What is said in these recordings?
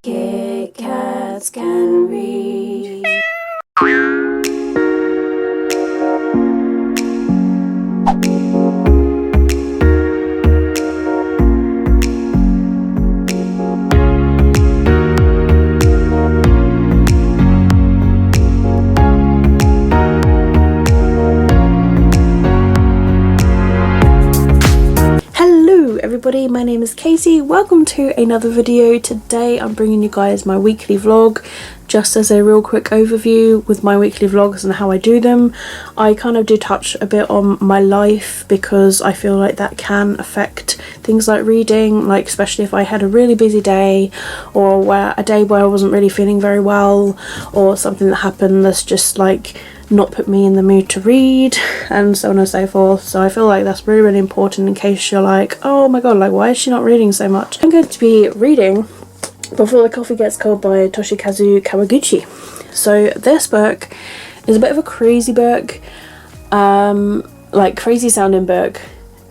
Kitkatscanread. Everybody, my name is Katie. Welcome to another video. Today I'm bringing you guys my weekly vlog. Just as a real quick overview with my weekly vlogs and how I do them, I kind of do touch a bit on my life because I feel like that can affect things like reading, like especially if I had a really busy day or a day where I wasn't really feeling very well, or something that happened that's just like not put me in the mood to read, and so on and so forth. So I feel like that's really, really important in case you're like, oh my god, like why is she not reading so much? I'm going to be reading Before the Coffee Gets Cold by Toshikazu Kawaguchi. So this book is a bit of a crazy book, like crazy sounding book,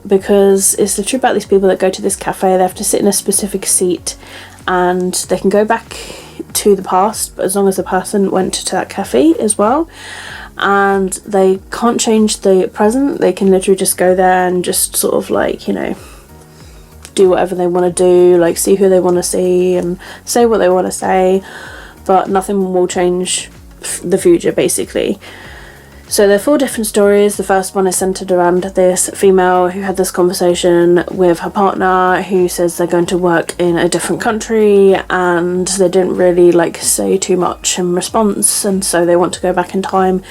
because it's literally about these people that go to this cafe. They have to sit in a specific seat and they can go back to the past, but as long as the person went to that cafe as well, and they can't change the present. They can literally just go there and just sort of like, you know, do whatever they want to do, like see who they want to see and say what they want to say, but nothing will change the future basically. So there are 4 different stories. The first one is centered around this female who had this conversation with her partner, who says they're going to work in a different country and they didn't really like say too much in response, and so they want to go back in time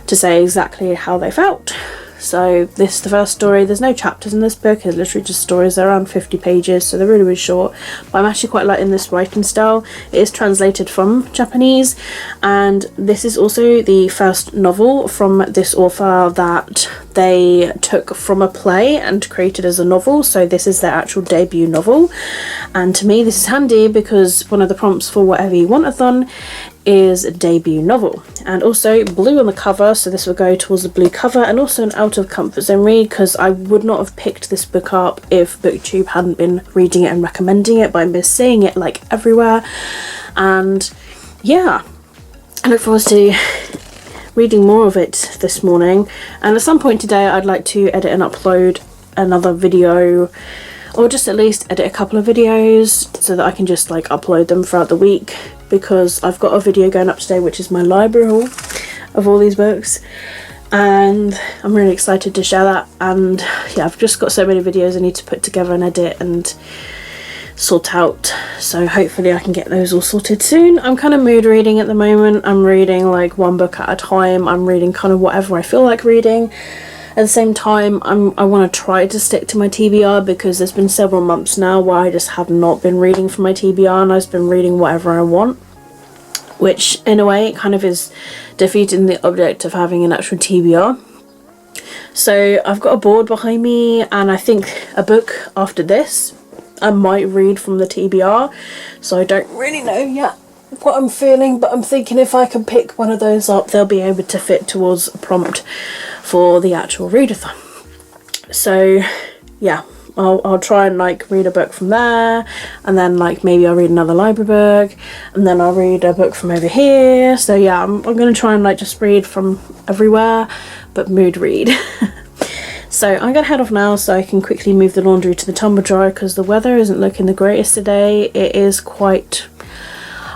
to say exactly how they felt. So this is the first story. There's no chapters in this book, it's literally just stories. They're around 50 pages, so they're really, really short, but I'm actually quite liking this writing style. It is translated from Japanese, and this is also the first novel from this author that they took from a play and created as a novel. So this is their actual debut novel, and to me this is handy because one of the prompts for whatever you want-a-thon is a debut novel, and also blue on the cover, so this will go towards the blue cover, and also an out of comfort zone read, because I would not have picked this book up if BookTube hadn't been reading it and recommending it, but I've been seeing it like everywhere. And yeah, I look forward to reading more of it this morning, and at some point today I'd like to edit and upload another video, or just at least edit a couple of videos so that I can just like upload them throughout the week, because I've got a video going up today which is my library haul of all these books, and I'm really excited to share that. And yeah, I've just got so many videos I need to put together and edit and sort out, so hopefully I can get those all sorted soon. I'm kind of mood reading at the moment. I'm reading like one book at a time. I'm reading kind of whatever I feel like reading. At the same time, I want to try to stick to my TBR, because there's been several months now where I just have not been reading for my TBR and I've just been reading whatever I want, which in a way kind of is defeating the object of having an actual TBR. So I've got a board behind me, and I think a book after this I might read from the TBR, so I don't really know yet what I'm feeling, but I'm thinking if I can pick one of those up, they'll be able to fit towards a prompt for the actual readathon. So yeah, I'll try and like read a book from there, and then like maybe I'll read another library book, and then I'll read a book from over here. So yeah, I'm gonna try and like just read from everywhere, but mood read. So I'm gonna head off now so I can quickly move the laundry to the tumble dryer, because the weather isn't looking the greatest today. It is quite,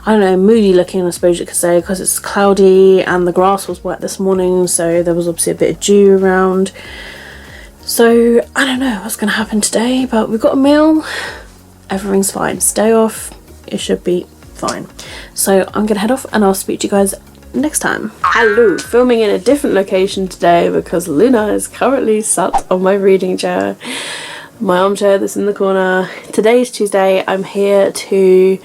I don't know, moody looking, I suppose you could say, because it's cloudy and the grass was wet this morning, so there was obviously a bit of dew around. So I don't know what's going to happen today, but we've got a meal, everything's fine. Stay off, it should be fine. So I'm going to head off and I'll speak to you guys next time. Hello, filming in a different location today because Luna is currently sat on my reading chair, my armchair that's in the corner. Today's Tuesday. I'm here to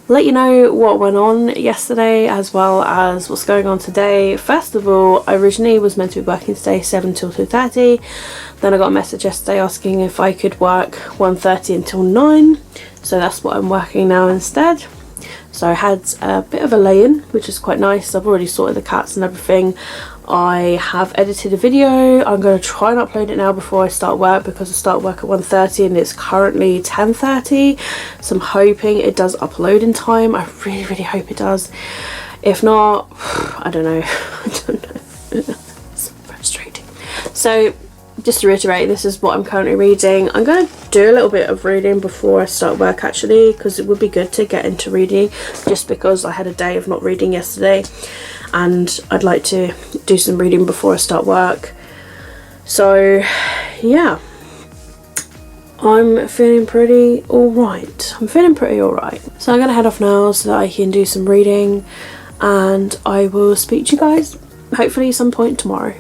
let you know what went on yesterday as well as what's going on today. First of all, I originally was meant to be working today 7 till 2:30. Then I got a message yesterday asking if I could work 1:30 until 9, so that's what I'm working now instead. So I had a bit of a lay-in, which is quite nice. I've already sorted the cats and everything. I have edited a video. I'm going to try and upload it now before I start work, because I start work at 1:30 and it's currently 10:30, so I'm hoping it does upload in time. I really hope it does. If not, I don't know. I don't know. It's frustrating. So just to reiterate, this is what I'm currently reading. I'm going to do a little bit of reading before I start work actually, because it would be good to get into reading, just because I had a day of not reading yesterday and I'd like to do some reading before I start work. So yeah, I'm feeling pretty alright. So I'm going to head off now so that I can do some reading, and I will speak to you guys hopefully some point tomorrow.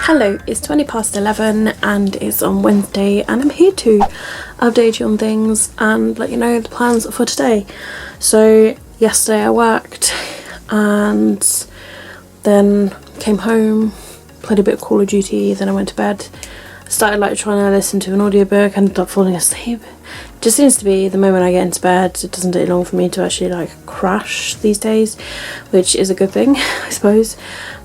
Hello, it's 11:20 and it's on Wednesday, and I'm here to update you on things and let you know the plans for today. So yesterday I worked and then came home, played a bit of Call of Duty, then I went to bed. Started like trying to listen to an audiobook, ended up falling asleep. Just seems to be the moment I get into bed, it doesn't take long for me to actually like crash these days, which is a good thing, I suppose.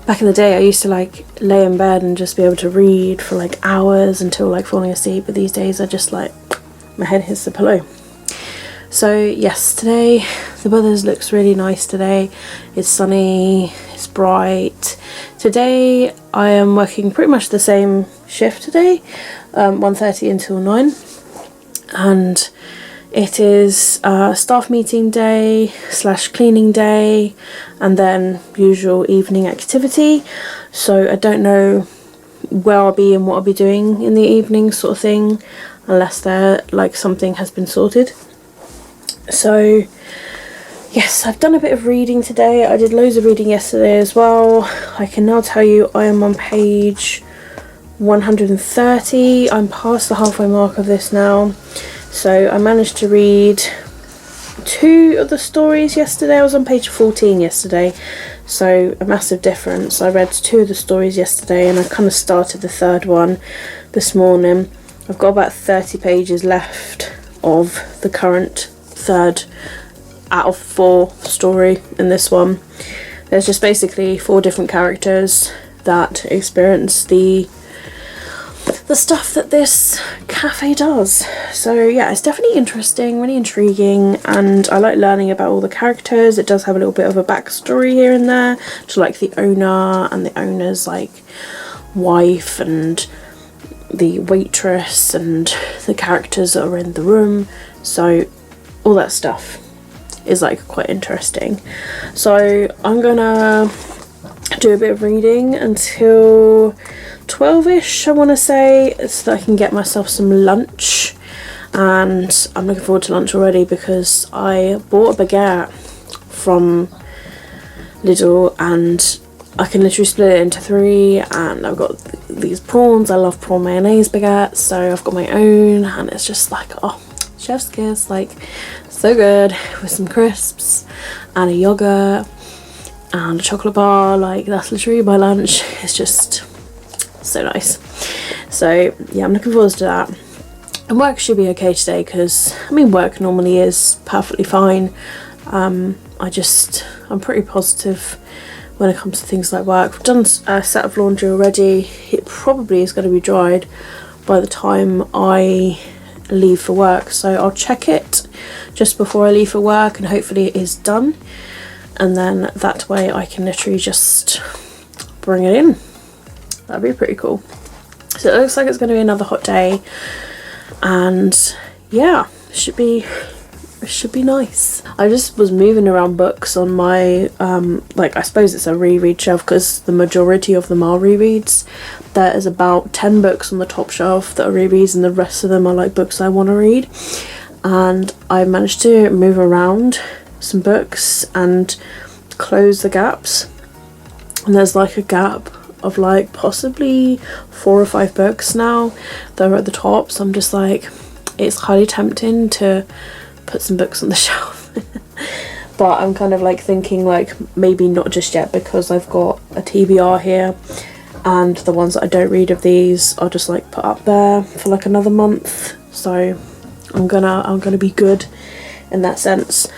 Back in the day I used to like lay in bed and just be able to read for like hours until like falling asleep, but these days I just like, my head hits the pillow. So yes, today the weather looks really nice today. It's sunny, it's bright. Today I am working pretty much the same shift today, 1:30 until 9, and it is staff meeting day / cleaning day, and then usual evening activity. So I don't know where I'll be and what I'll be doing in the evening sort of thing, unless there like something has been sorted. So yes, I've done a bit of reading today. I did loads of reading yesterday as well. I can now tell you I am on page 130. I'm past the halfway mark of this now. So I managed to read 2 of the stories yesterday. I was on page 14 yesterday, so a massive difference. I read 2 of the stories yesterday and I kind of started the 3rd one this morning. I've got about 30 pages left of the current 3rd out of 4 story in this one. There's just basically 4 different characters that experience the stuff that this cafe does. So yeah, it's definitely interesting, really intriguing, and I like learning about all the characters. It does have a little bit of a backstory here and there to like the owner and the owner's like wife and the waitress and the characters that are in the room. So all that stuff is like quite interesting. So I'm gonna do a bit of reading until 12ish, I want to say, so that I can get myself some lunch. And I'm looking forward to lunch already because I bought a baguette from Lidl and I can literally split it into 3, and I've got these prawns. I love prawn mayonnaise baguettes, so I've got my own, and it's just like, oh, chef's kiss, like so good, with some crisps and a yogurt and a chocolate bar. Like that's literally my lunch. It's just so nice. So yeah, I'm looking forward to that. And work should be okay today because I mean work normally is perfectly fine. I'm pretty positive when it comes to things like work. I've done a set of laundry already. It probably is going to be dried by the time I leave for work, so I'll check it just before I leave for work and hopefully it is done, and then that way I can literally just bring it in. That'd be pretty cool. So it looks like it's going to be another hot day, and yeah, it should be nice. I just was moving around books on my like, I suppose it's a reread shelf because the majority of them are rereads. There is about 10 books on the top shelf that are rereads, and the rest of them are like books I want to read. And I managed to move around some books and close the gaps, and there's like a gap of like possibly 4 or 5 books now that are at the top, so I'm just like, it's highly tempting to put some books on the shelf. But I'm kind of like thinking like maybe not just yet, because I've got a TBR here, and the ones that I don't read of these I'll just like put up there for like another month. So I'm gonna be good in that sense.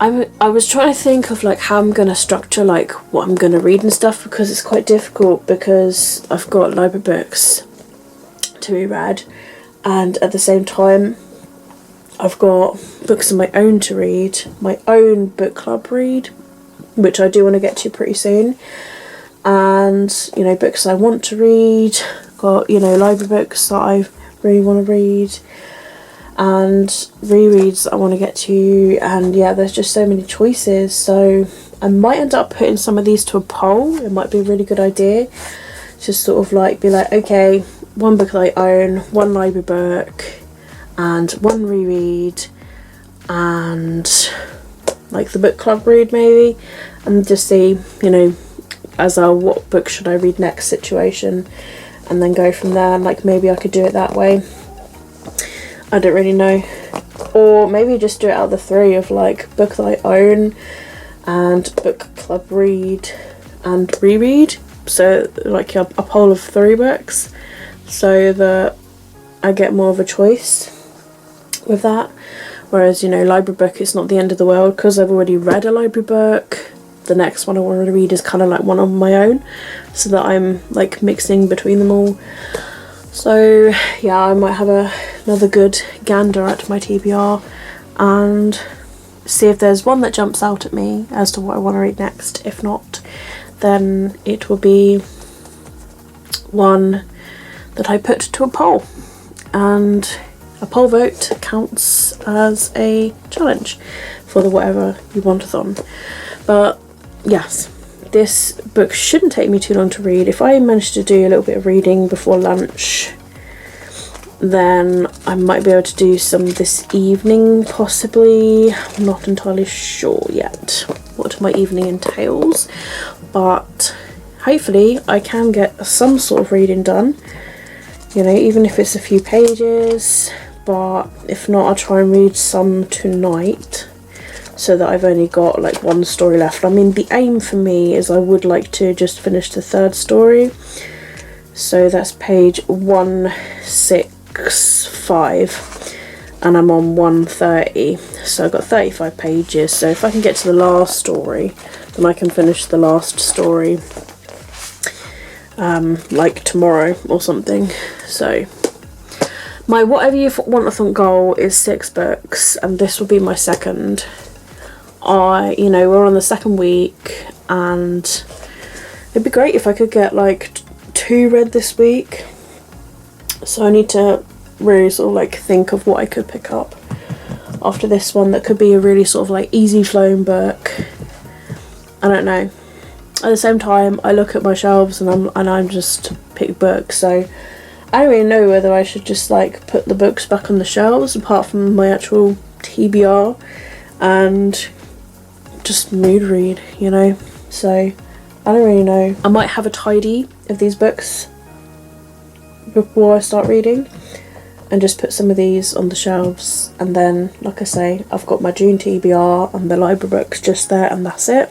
I was trying to think of like how I'm gonna structure like what I'm gonna read and stuff, because it's quite difficult, because I've got library books to be read, and at the same time I've got books of my own to read, my own book club read, which I do want to get to pretty soon, and you know, books I want to read, got, you know, library books that I really want to read, and rereads that I want to get to, and yeah, there's just so many choices. So I might end up putting some of these to a poll. It might be a really good idea, just sort of like be like, okay, one book that I own, one library book, and one reread, and like the book club read maybe, and just see, you know, as a what book should I read next situation, and then go from there. And like maybe I could do it that way, I don't really know. Or maybe just do it out of the 3 of like book that I own and book club read and reread, so like a poll of 3 books, so that I get more of a choice with that. Whereas, you know, library book is not the end of the world, because I've already read a library book. The next one I want to read is kind of like one on my own, so that I'm like mixing between them all. So yeah, I might have another good gander at my TBR and see if there's one that jumps out at me as to what I want to read next. If not, then it will be one that I put to a poll, and a poll vote counts as a challenge for the whatever you want-a-thon. But yes, this book shouldn't take me too long to read. If I manage to do a little bit of reading before lunch, then I might be able to do some this evening possibly. I'm not entirely sure yet what my evening entails, but hopefully I can get some sort of reading done, you know, even if it's a few pages. But if not, I'll try and read some tonight, so that I've only got like 1 story left. I mean, the aim for me is I would like to just finish the 3rd story, so that's page 165 and I'm on 130, so I've got 35 pages. So if I can get to the last story, then I can finish the last story like tomorrow or something. So my whatever you want-a-thon goal is 6 books, and this will be my 2nd. You know, we're on the 2nd week, and it'd be great if I could get like 2 read this week. So I need to really sort of like think of what I could pick up after this one that could be a really sort of like easy flowing book. I don't know. At the same time, I look at my shelves and I'm just pick books, so I don't really know whether I should just like put the books back on the shelves apart from my actual TBR and just mood read, you know. So I don't really know. I might have a tidy of these books before I start reading and just put some of these on the shelves, and then like I say, I've got my June TBR and the library books just there, and that's it.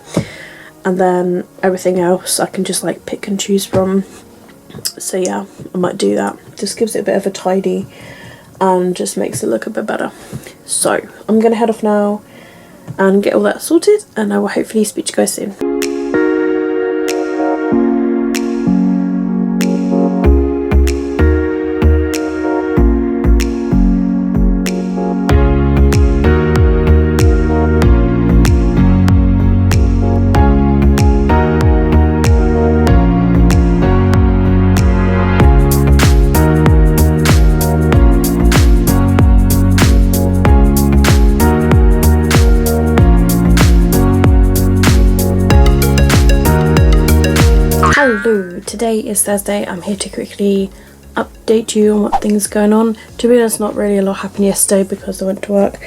And then everything else I can just like pick and choose from. So yeah, I might do that. Just gives it a bit of a tidy and just makes it look a bit better. So I'm gonna head off now and get all that sorted, and I will hopefully speak to you guys soon. Hello, today is Thursday. I'm here to quickly update you on what things are going on. To be honest, not really a lot happened yesterday because I went to work,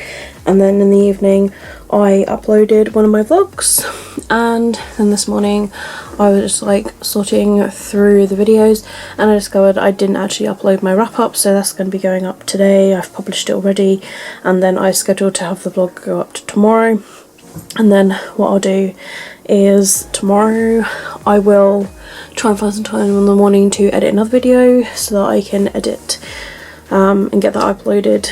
and then in the evening I uploaded one of my vlogs, and then this morning I was just like sorting through the videos and I discovered I didn't actually upload my wrap up, so that's going to be going up today. I've published it already, and then I scheduled to have the vlog go up to tomorrow. And then what I'll do is tomorrow I will try and find some time in the morning to edit another video so that I can edit and get that uploaded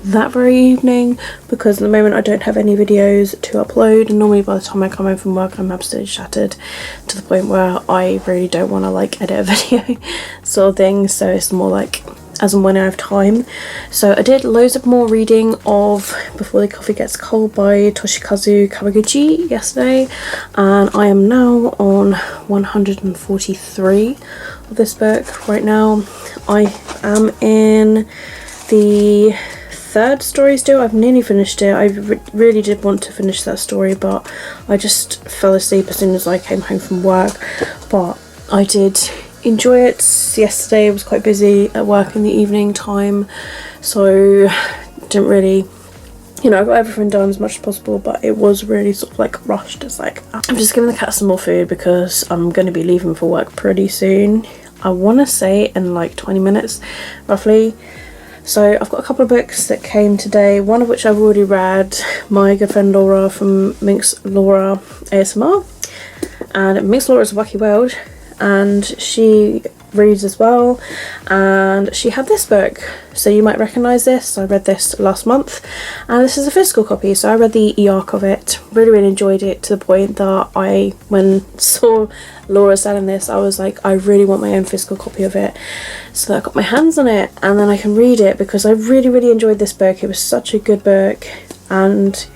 that very evening, because at the moment I don't have any videos to upload, and normally by the time I come home from work I'm absolutely shattered to the point where I really don't want to like edit a video sort of thing. So it's more like as and when I have time. So I did loads of more reading of Before the Coffee Gets Cold by Toshikazu Kawaguchi yesterday, and I am now on 143 of this book right now. I am in the third story still. I've nearly finished it. I really did want to finish that story, but I just fell asleep as soon as I came home from work. But I did enjoy it. Yesterday I was quite busy at work in the evening time, so didn't really, you know, I got everything done as much as possible, but it was really sort of like rushed. It's like I'm just giving the cat some more food because I'm going to be leaving for work pretty soon. I want to say in like 20 minutes roughly. So I've got a couple of books that came today, one of which I've already read, my good friend Laura from Minx Laura ASMR, and Minx Laura is a Wacky World, and she reads as well, and she had this book, so you might recognise this. I read this last month, and this is a physical copy, so I read the e-arc of it, really enjoyed it, to the point that when saw Laura selling this I was like, I really want my own physical copy of it, so I got my hands on it and then I can read it, because I really enjoyed this book. It was such a good book, and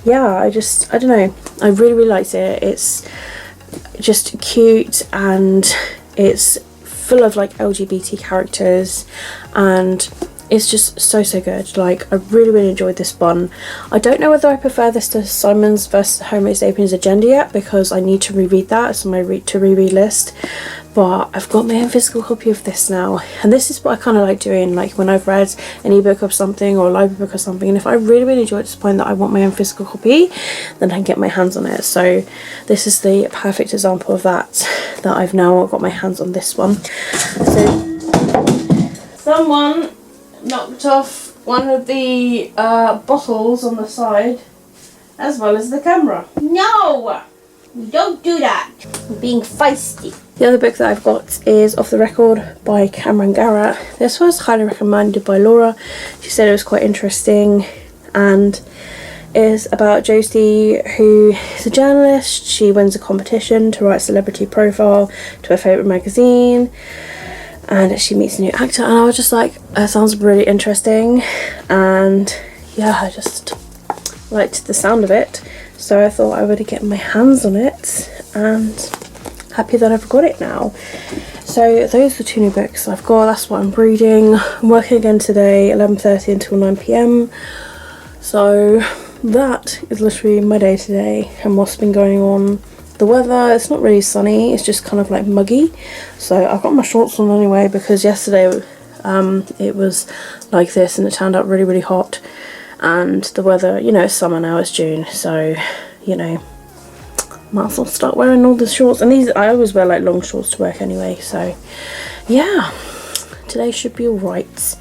yeah, I don't know, I really liked it. It's just cute and it's full of like LGBT characters, and it's just so good. Like I really enjoyed this one. I don't know whether I prefer this to Simon's vs. Homo Sapiens Agenda yet, because I need to reread that. It's on my to reread list, but I've got my own physical copy of this now, and this is what I kind of like doing, like when I've read an ebook of something or a library book or something, and if I really enjoy it to the point that I want my own physical copy, then I can get my hands on it. So this is the perfect example of that I've now got my hands on this one. So someone knocked off one of the bottles on the side, as well as the camera. No! Don't do that! I'm being feisty. The other book that I've got is Off the Record by Cameron Garrett. This was highly recommended by Laura. She said it was quite interesting, and is about Josie, who is a journalist. She wins a competition to write a celebrity profile to her favourite magazine, and she meets a new actor, and I was just like, that sounds really interesting, and yeah, I just liked the sound of it, so I thought I would get my hands on it, and happy that I've got it now. So those are the two new books I've got. That's what I'm reading. I'm working again today, 11:30 until 9 PM, so that is literally my day today and what's been going on. The weather, it's not really sunny, it's just kind of like muggy, so I've got my shorts on anyway, because yesterday it was like this and it turned out really hot, and the weather, you know, it's summer now, it's June, so you know, might as well start wearing all the shorts. And these, I always wear like long shorts to work anyway, so yeah, today should be alright.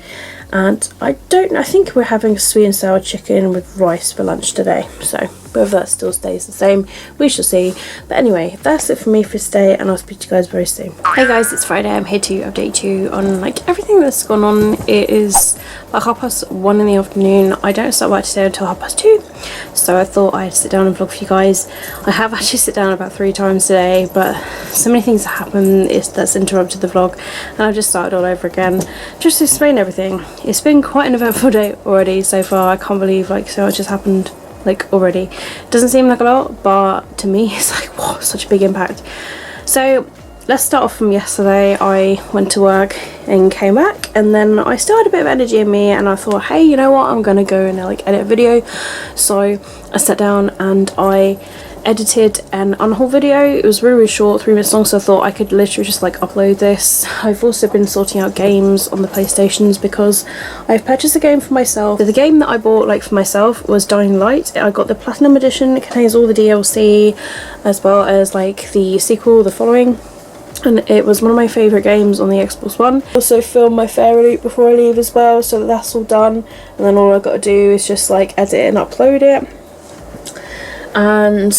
And I think we're having sweet and sour chicken with rice for lunch today, so whether that still stays the same, we shall see. But anyway, that's it for me for today, and I'll speak to you guys very soon. Hey guys, it's Friday. I'm here to update you on like everything that's gone on. It is about 1:30 in the afternoon. I don't start work today until 2:30, so I thought I'd sit down and vlog for you guys. I have actually sit down about 3 times today, but so many things have happened that's interrupted the vlog, and I've just started all over again just to explain everything. It's been quite an eventful day already so far. I can't believe like so much has happened like already. Doesn't seem like a lot, but to me it's like, wow, such a big impact. So let's start off from yesterday. I went to work and came back, and then I still had a bit of energy in me, and I thought, hey, you know what, I'm gonna go and like edit a video. So I sat down and I edited an unhaul video. It was really, really short, 3 minutes long, so I thought I could literally just like upload this. I've also been sorting out games on the PlayStations because I've purchased a game for myself. The game that I bought like for myself was Dying Light. I got the Platinum Edition. It contains all the DLC as well as like the sequel, the following. And it was one of my favourite games on the Xbox One. Also filmed my fairy loop before I leave as well, so that's all done. And then all I've got to do is just like edit it and upload it. And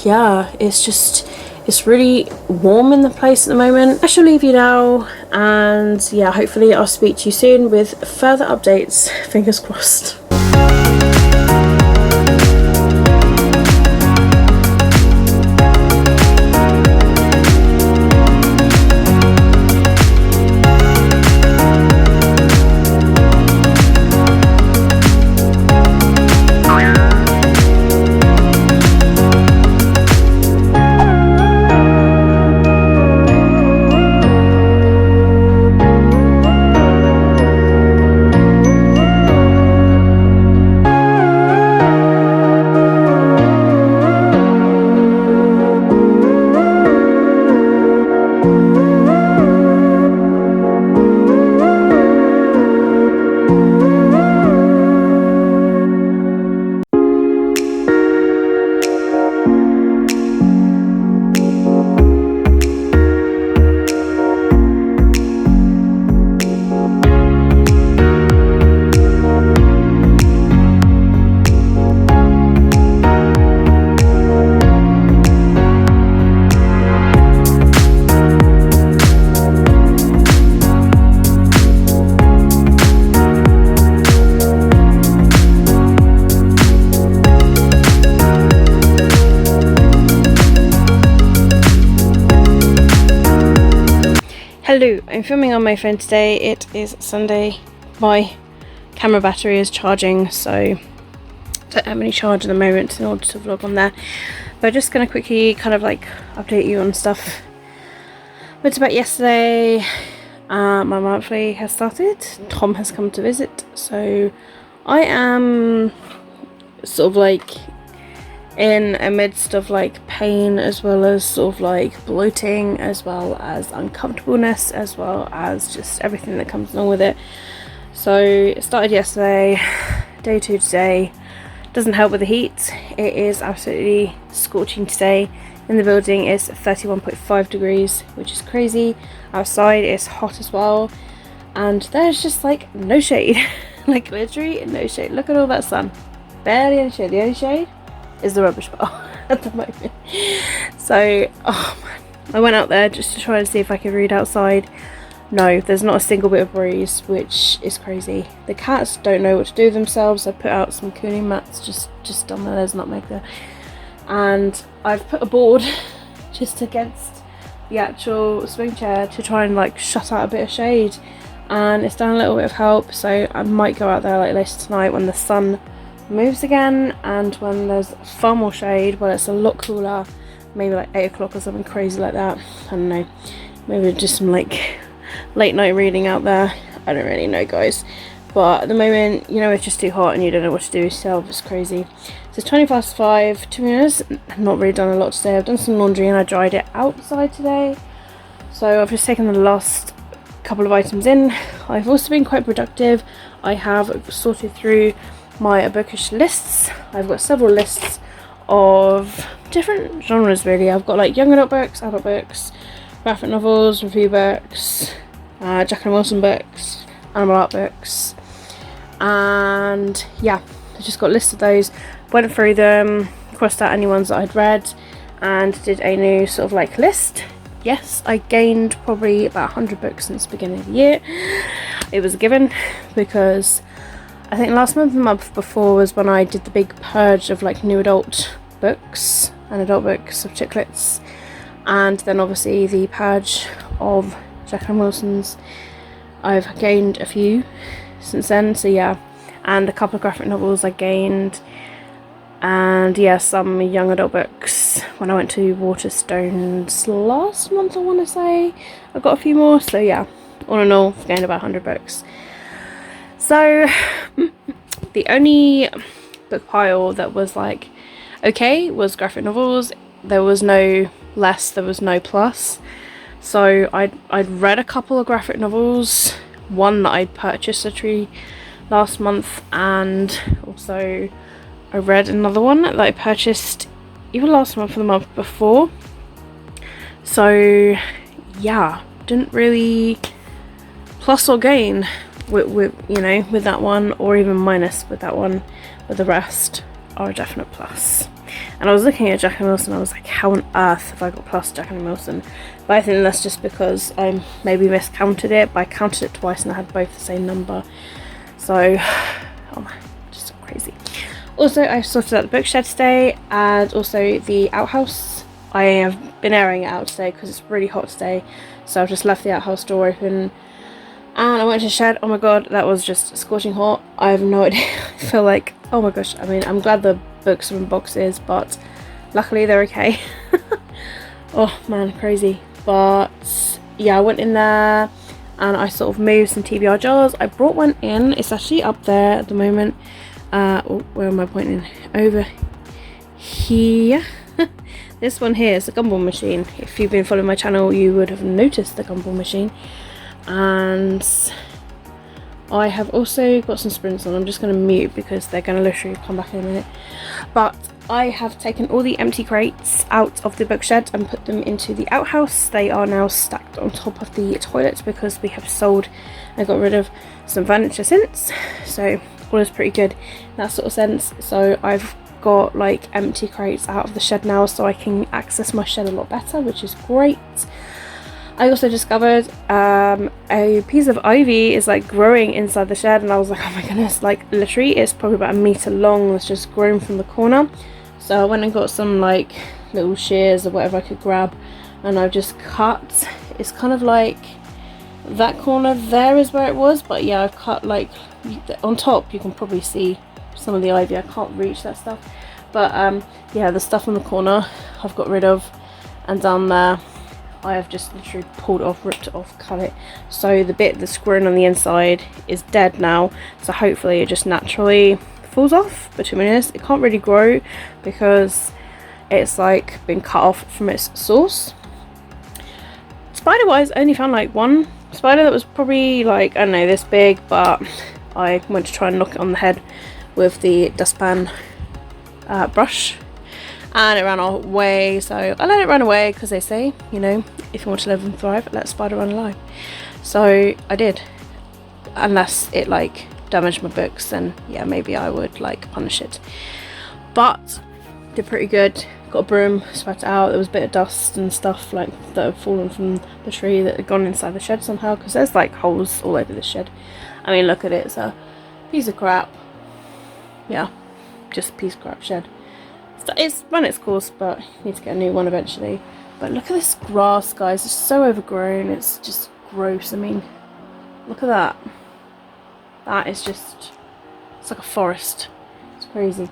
yeah, it's really warm in the place at the moment. I shall leave you now, and yeah, hopefully I'll speak to you soon with further updates. Fingers crossed. Hello, I'm filming on my phone today. It is Sunday. My camera battery is charging, so I don't have any charge at the moment in order to vlog on there. But I'm just going to quickly kind of like update you on stuff. Went to bed yesterday. My monthly has started. Tom has come to visit, so I am sort of like in a midst of like pain, as well as sort of like bloating, as well as uncomfortableness, as well as just everything that comes along with it. So it started yesterday, day 2 today. Doesn't help with the heat. It is absolutely scorching today. In the building it's 31.5 degrees, which is crazy. Outside it's hot as well, and there's just like no shade. Like literally no shade. Look at all that sun, barely any shade. The only shade is the rubbish pile at the moment. So oh man, I went out there just to try and see if I could read outside. No, there's not a single bit of breeze, which is crazy. The cats don't know what to do with themselves. I put out some cooling mats just down there. There's nutmeg there, and I've put a board just against the actual swing chair to try and like shut out a bit of shade, and it's done a little bit of help. So I might go out there like later tonight when the sun moves again, and when there's far more shade, when it's a lot cooler, maybe like 8 o'clock or something crazy like that. I don't know, maybe just some like late night reading out there. I don't really know, guys, but at the moment, you know, it's just too hot and you don't know what to do yourself. It's crazy. So it's 5:20. To be honest, I've not really done a lot today. I've done some laundry and I dried it outside today, so I've just taken the last couple of items in. I've also been quite productive. I have sorted through my bookish lists. I've got several lists of different genres really. I've got like young adult books, graphic novels, review books, Jack and Wilson books, animal art books, and yeah, I just got lists of those, went through them, crossed out any ones that I'd read, and did a new sort of like list. Yes, I gained probably about 100 books since the beginning of the year. It was a given, because I think last month and the month before was when I did the big purge of like new adult books and adult books of chiclets, and then obviously the purge of Jack and Wilson's. I've gained a few since then, so yeah, and a couple of graphic novels I gained, and yeah, some young adult books when I went to Waterstones last month, I want to say. I got a few more, so yeah, all in all I've gained about 100 books. So the only book pile that was like okay was graphic novels. There was no less, there was no plus. So I'd read a couple of graphic novels, one that I'd purchased literally last month, and also I read another one that I purchased either last month or the month before. So yeah, didn't really plus or gain with you know, with that one, or even minus with that one, but the rest are a definite plus. And I was looking at Jack and Wilson, I was like, how on earth have I got plus Jack and Wilson? But I think that's just because I maybe miscounted it, but I counted it twice and I had both the same number. So, oh man, just so crazy. Also, I sorted out the bookshed today, and also the outhouse. I have been airing it out today because it's really hot today, so I've just left the outhouse door open. And I went to the shed. Oh my god, that was just scorching hot. I have no idea. I feel like, oh my gosh, I mean, I'm glad the books are in boxes, but luckily they're okay. Oh man, crazy. But yeah, I went in there and I sort of moved some TBR jars. I brought one in. It's actually up there at the moment. Oh, where am I pointing? Over here. This one here is the Gumball Machine. If you've been following my channel, you would have noticed the Gumball Machine. And I have also got some sprints on. I'm just going to mute because they're going to literally come back in a minute. But I have taken all the empty crates out of the bookshed and put them into the outhouse. They are now stacked on top of the toilet because we have sold and got rid of some furniture since. So all is pretty good in that sort of sense. So I've got like empty crates out of the shed now, so I can access my shed a lot better, which is great. I also discovered a piece of ivy is like growing inside the shed, and I was like, oh my goodness, like literally it's probably about 1 meter long. It's just grown from the corner. So I went and got some like little shears or whatever I could grab, and I've just cut. It's kind of like that corner there is where it was, but yeah, I've cut like on top. You can probably see some of the ivy. I can't reach that stuff, but yeah, the stuff on the corner I've got rid of, and down there I have just literally pulled it off, ripped it off, cut it. So the bit that's grown on the inside is dead now, so hopefully it just naturally falls off. But to be honest, it can't really grow because it's like been cut off from its source. Spider wise, I only found like one spider that was probably like, I don't know, this big, but I went to try and knock it on the head with the dustpan brush, and it ran away. So I let it run away because they say, you know, if you want to live and thrive, let a spider run alive. So I did, unless it like damaged my books, then yeah, maybe I would like punish it. But did pretty good. Got a broom, swept it out. There was a bit of dust and stuff like that had fallen from the tree that had gone inside the shed somehow, because there's like holes all over the shed. I mean, look at it, it's a piece of crap. Yeah, just a piece of crap shed. It's run its course, but need to get a new one eventually. But look at this grass, guys. It's so overgrown. It's just gross. I mean, look at that. That is just, it's like a forest. It's crazy.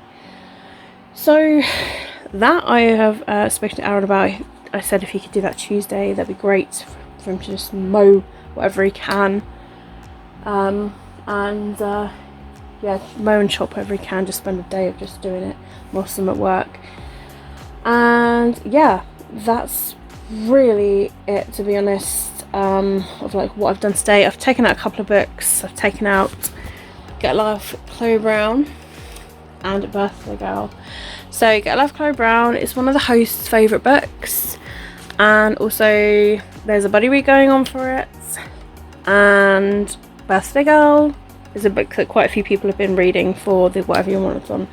So that I have spoken to Aaron about. I said if he could do that Tuesday, that'd be great for him to just mow whatever he can. Yeah, mow and chop whatever he can, just spend a day of just doing it whilst I'm at work. And yeah, that's really it, to be honest, of like what I've done today. I've taken out a couple of books. I've taken out Get Life, Chloe Brown, and Birthday Girl. So Get Life, Chloe Brown is one of the host's favourite books, and also there's a buddy read going on for it. And Birthday Girl is a book that quite a few people have been reading for the Whatever You Want on,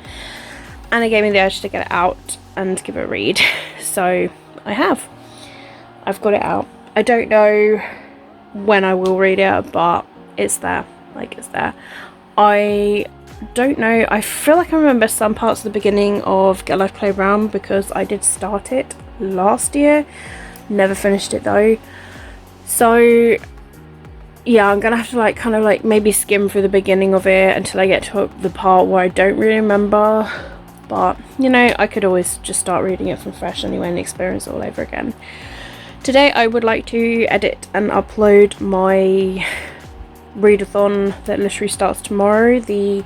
and it gave me the urge to get it out and give it a read. So I've got it out. I don't know when I will read it, but it's there, like it's there. I don't know, I feel like I remember some parts of the beginning of Get Life, Chloe Brown because I did start it last year, never finished it though. So yeah, I'm gonna have to like kind of like maybe skim through the beginning of it until I get to the part where I don't really remember. But you know, I could always just start reading it from fresh anyway and experience it all over again. Today I would like to edit and upload my readathon that literally starts tomorrow, the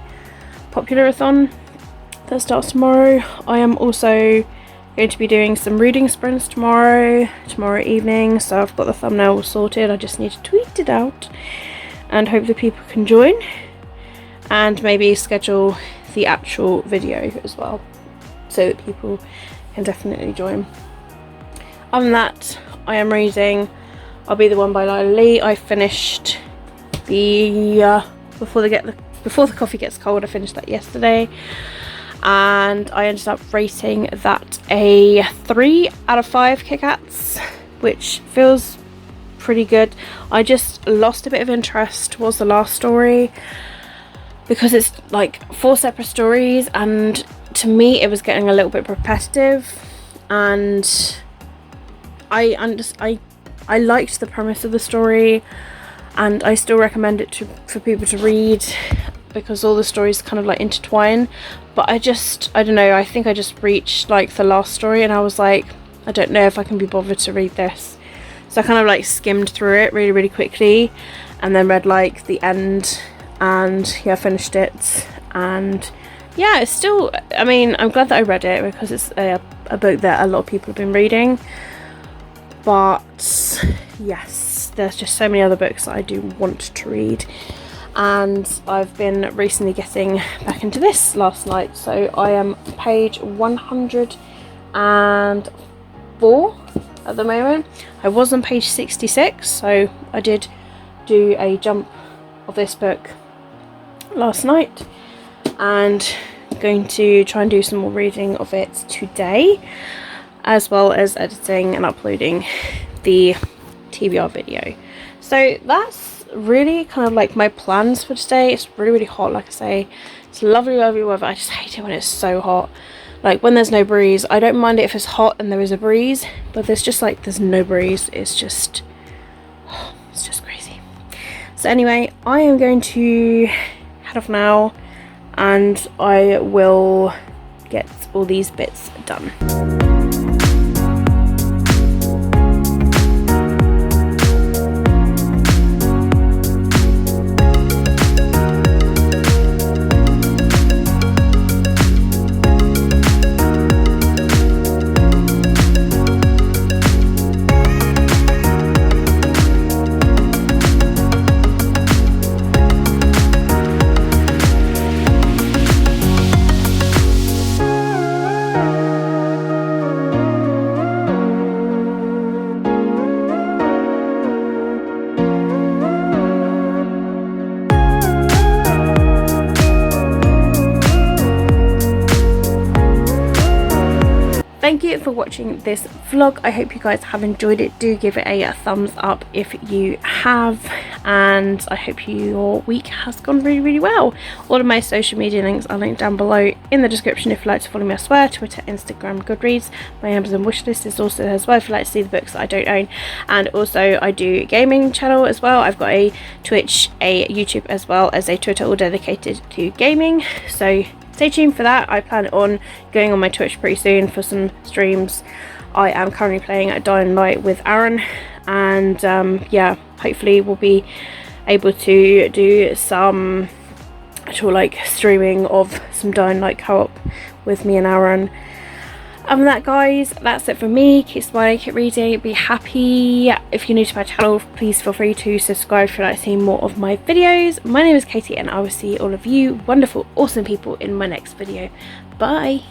Popularathon that starts tomorrow. I am also going to be doing some reading sprints tomorrow evening, so I've got the thumbnail all sorted. I just need to tweet it out and hope that people can join, and maybe schedule the actual video as well so that people can definitely join. Other than that, I am reading I'll Be the One by Lila Lee. I finished the Before the Coffee Gets Cold. I finished that yesterday, and I ended up rating that a 3 out of 5 Kit Kats, which feels pretty good. I just lost a bit of interest towards the last story because it's like 4 separate stories, and to me it was getting a little bit repetitive, and I liked the premise of the story, and I still recommend it for people to read because all the stories kind of like intertwine. But I don't know, I think I just reached like the last story and I was like, I don't know if I can be bothered to read this. So I kind of like skimmed through it really quickly and then read like the end, and yeah, finished it. And yeah, it's still, I mean, I'm glad that I read it because it's a book that a lot of people have been reading. But yes, there's just so many other books that I do want to read, and I've been recently getting back into this last night. So I am page 104 at the moment. I was on page 66, so I did do a jump of this book last night, and I'm going to try and do some more reading of it today, as well as editing and uploading the TBR video. So that's really kind of like my plans for today. It's really hot, like I say. It's lovely weather. I just hate it when it's so hot. Like when there's no breeze. I don't mind it if it's hot and there is a breeze, but there's no breeze. It's just crazy. So anyway, I am going to head off now, and I will get all these bits done. Thank you for watching this vlog. I hope you guys have enjoyed it. Do give it a thumbs up if you have, and I hope your week has gone really well. All of my social media links are linked down below in the description if you'd like to follow me elsewhere: Twitter, Instagram, Goodreads. My Amazon wishlist is also there as well if you'd like to see the books that I don't own. And also I do gaming channel as well. I've got a Twitch, a YouTube, as well as a Twitter, all dedicated to gaming, so stay tuned for that. I plan on going on my Twitch pretty soon for some streams. I am currently playing at Dying Light with Aaron, and yeah, hopefully we'll be able to do some actual like streaming of some Dying Light co-op with me and Aaron. Other than that, guys, that's it for me. Keep smiling, keep reading, be happy. If you're new to my channel, please feel free to subscribe if you'd like to see more of my videos. My name is Katie, and I will see all of you wonderful, awesome people in my next video. Bye.